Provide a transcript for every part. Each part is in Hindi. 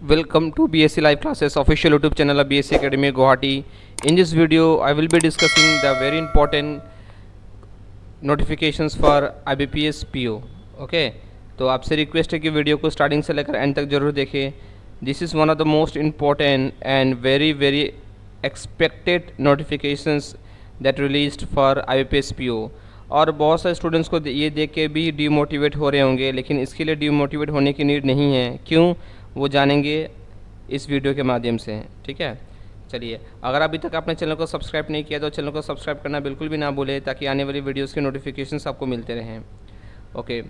Welcome to BSc Live Classes official YouTube channel of BSc Academy Guwahati. In this video, I will be discussing the very important notifications for IBPS PO. Okay, तो आपसे रिक्वेस्ट है कि वीडियो को स्टार्टिंग से लेकर एंड तक जरूर देखें. This is one of the most important and very expected notifications that released for IBPS PO. और बहुत सारे स्टूडेंट्स को ये देख के भी डीमोटिवेट हो रहे होंगे, लेकिन इसके लिए डीमोटिवेट होने की नीड नहीं है. क्यों, वो जानेंगे इस वीडियो के माध्यम से. ठीक है, चलिए. अगर अभी तक आपने चैनल को सब्सक्राइब नहीं किया तो चैनल को सब्सक्राइब करना बिल्कुल भी ना भूलें, ताकि आने वाली वीडियोस के नोटिफिकेशंस आपको मिलते रहें. Okay,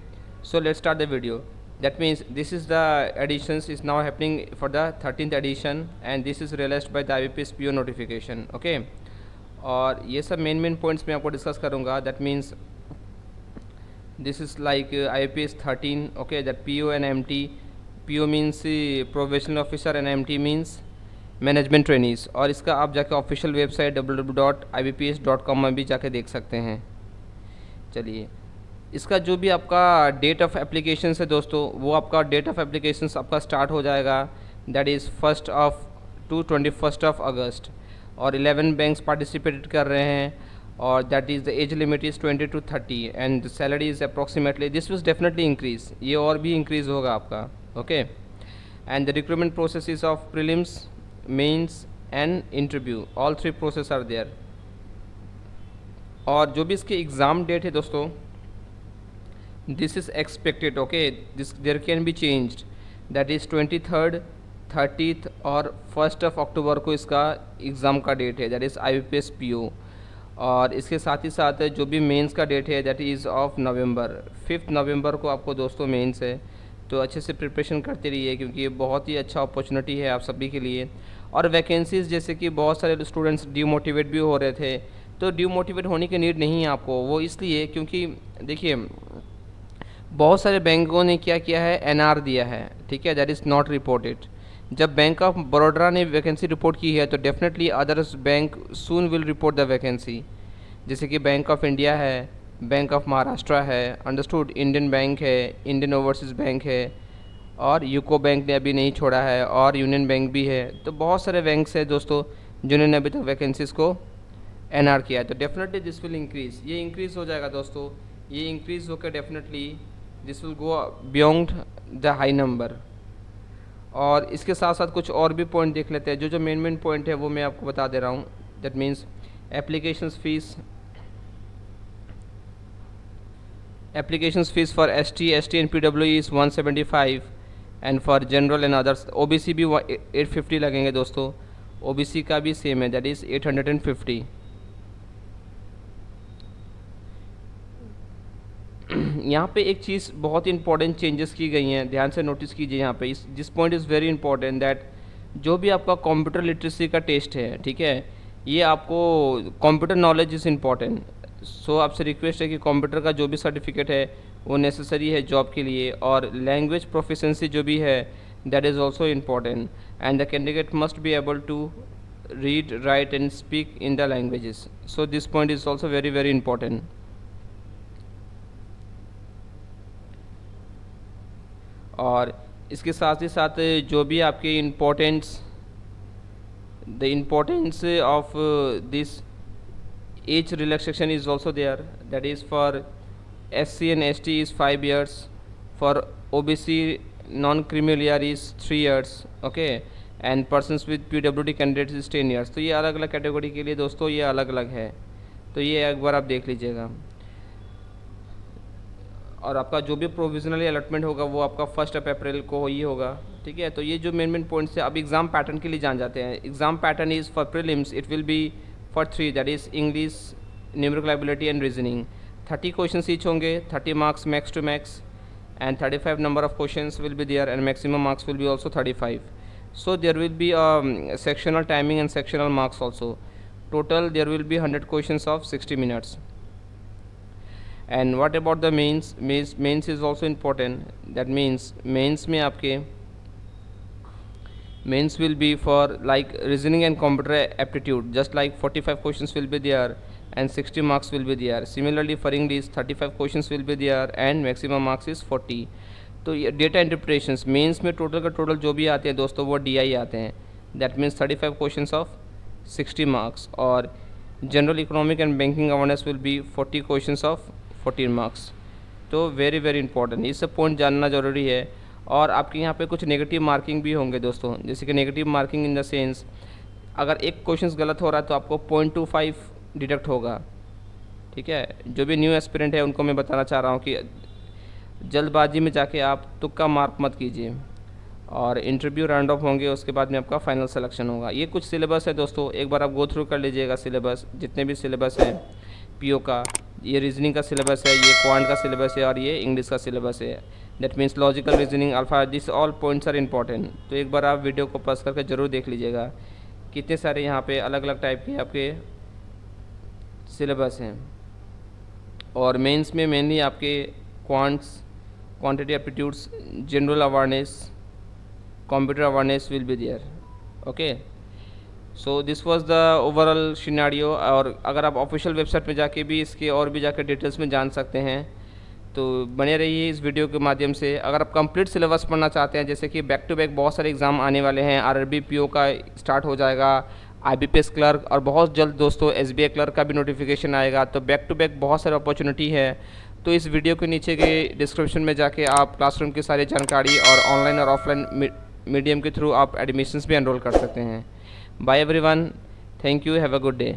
so let's start the video. That means this is the editions is now happening for the 13th edition and this is released by the IBPS PO notification. Okay, और ये सब मेन पॉइंट्स मैं आपको डिस्कस करूँगा. That means this is like IBPS 13. Okay, that PO and MT. PO means probational officer and MT means management trainees. और इसका आप जाके ऑफिशियल वेबसाइट www.ibps.com में भी जाके देख सकते हैं. चलिए, इसका जो भी आपका डेट ऑफ एप्लीकेशन है दोस्तों, वो आपका डेट ऑफ एप्लीकेशन आपका स्टार्ट हो जाएगा. That is 1st to 21 August. और 11 बैंक्स पार्टिसिपेट कर रहे हैं. और that is the age limit is 20 to 30 and the salary is approximately this will definitely increase. ये और भी इंक्रीज़ होगा आपका. Okay, and the recruitment process is of prelims, mains and interview. All 3 process are there. और जो भी इसके एग्ज़ाम डेट है दोस्तों, this is expected. Okay, this there can be changed. That is 23rd, 30th और 1st अक्टूबर को इसका एग्ज़ाम का डेट है. That is IBPS PO. और इसके साथ ही साथ जो भी मेंस का डेट है दैट इज़ ऑफ नवंबर. 5 नवंबर को आपको दोस्तों मेंस है. तो अच्छे से प्रिपरेशन करते रहिए, क्योंकि ये बहुत ही अच्छा अपॉर्चुनिटी है आप सभी के लिए. और वैकेंसीज़, जैसे कि बहुत सारे स्टूडेंट्स डीमोटिवेट भी हो रहे थे, तो डीमोटिवेट होने की नीड नहीं है आपको. वो इसलिए क्योंकि देखिए, बहुत सारे बैंकों ने क्या किया है, NR दिया है. ठीक है, दैट इज़ नॉट रिपोर्टेड. जब बैंक ऑफ बड़ौदा ने वैकेंसी रिपोर्ट की है तो definitely others bank soon will report the vacancy. जैसे कि बैंक ऑफ इंडिया है, बैंक ऑफ महाराष्ट्र है, अंडरस्टूड, इंडियन बैंक है, इंडियन ओवरसीज़ बैंक है, और यूको बैंक ने अभी नहीं छोड़ा है, और यूनियन बैंक भी है. तो बहुत सारे बैंक्स हैं दोस्तों जिन्होंने अभी तक वैकेंसीज़ को NR किया है. तो डेफिनेटली दिस विल इंक्रीज़. ये इंक्रीज़ हो जाएगा दोस्तों. ये इंक्रीज़ होकर definitely this will go beyond the high number. और इसके साथ साथ कुछ और भी पॉइंट देख लेते हैं. जो मेन पॉइंट है वो मैं आपको बता दे रहा हूँ. That means applications fees for ST and PWE is 175 and for general and others OBC भी 850 लगेंगे दोस्तों. OBC का भी सेम है, दैट इज़ 850. यहाँ पे एक चीज़ बहुत इंपॉर्टेंट चेंजेस की गई हैं, ध्यान से नोटिस कीजिए. यहाँ पे this point is very important that जो भी आपका कंप्यूटर लिटरेसी का टेस्ट है, ठीक है, ये आपको कंप्यूटर नॉलेज इज़ इम्पॉर्टेंट. सो आपसे रिक्वेस्ट है कि कंप्यूटर का जो भी सर्टिफिकेट है वो नेसेसरी है जॉब के लिए. और लैंग्वेज प्रोफिशेंसी जो भी है that is also important. And the candidate must be able to read, write and speak in the languages. So this point is also very important. और इसके साथ ही साथ जो भी आपके the importance of this age relaxation is also there. That is for SC and ST is 5 years. For OBC non-criminal year is 3 years. Okay, and persons with PWD candidates is 10 years. तो ये अलग अलग कैटेगरी के लिए दोस्तों ये अलग अलग है. तो ये एक बार आप देख लीजिएगा. और आपका जो भी प्रोविजनली अलॉटमेंट होगा वो आपका 1 अप्रैल को ही होगा. ठीक है, तो ये जो मेन पॉइंट्स है. अब एग्ज़ाम पैटर्न के लिए जान जाते हैं. Exam pattern is for prelims it will be for 3, that is English, numerical ability and reasoning. 30 question each होंगे, 30 marks max to max, and 35 number of questions will be there and maximum marks will be also 35. So there will be sectional timing and sectional marks also. Total there will be 100 questions of 60 minutes. And what about the mains? Mains is also important. That means mains में आपके mains will be for like reasoning and computer aptitude. Just like 45 questions will be there and 60 marks will be there. Similarly for English 35 questions will be there and maximum marks is 40. तो ये डेटा इंटरप्रिटेशंस मेंस में टोटल का टोटल जो भी आते हैं दोस्तों वो DI आते हैं, that means 35 questions of 60 marks, और general economic and banking awareness will be 40 questions of 14 marks. तो वेरी वेरी इंपॉर्टेंट, ये सब पॉइंट जानना ज़रूरी है। और आपके यहाँ पे कुछ नेगेटिव मार्किंग भी होंगे दोस्तों, जैसे कि negative marking in the sense अगर एक क्वेश्चन गलत हो रहा है तो आपको 0.25 डिडक्ट होगा, ठीक है। जो भी न्यू एस्पिरेंट है उनको मैं बताना चाह रहा हूँ कि जल्दबाजी में जाके आप तुक्का मार्क मत कीजिए, और इंटरव्यू राउंड ऑफ होंगे, उसके बाद में आपका फाइनल सिलेक्शन होगा। ये कुछ सिलेबस है दोस्तों, एक बार आप गो थ्रू कर लीजिएगा सिलेबस, जितने भी सिलेबस है PO का, ये रीजनिंग का सिलेबस है, ये क्वांट का सिलेबस है, और ये इंग्लिश का सिलेबस है। That means logical reasoning, alpha, this all points are important. तो एक बार आप वीडियो को पॉज करके ज़रूर देख लीजिएगा, कितने सारे यहाँ पे अलग अलग टाइप के आपके सिलेबस हैं। और मेंस में मेनली आपके quants, quantity aptitudes, general awareness, computer awareness will be there. Okay, so this was the overall scenario. और अगर आप ऑफिशियल वेबसाइट पे जाके भी इसके और भी जाकर डिटेल्स में जान सकते हैं, तो बने रहिए इस वीडियो के माध्यम से। अगर आप कंप्लीट सिलेबस पढ़ना चाहते हैं, जैसे कि बैक टू बैक बहुत सारे एग्ज़ाम आने वाले हैं, RRB PO का स्टार्ट हो जाएगा, IBPS क्लर्क, और बहुत जल्द दोस्तों SBI क्लर्क का भी नोटिफिकेशन आएगा, तो बैक टू बैक बहुत सारे अपॉर्चुनिटी है। तो इस वीडियो के नीचे के डिस्क्रिप्शन में जाके आप क्लासरूम की सारी जानकारी और ऑनलाइन और ऑफलाइन मीडियम के थ्रू आप एडमिशन्स भी एनरोल कर सकते हैं। Bye everyone, thank you, have a good day.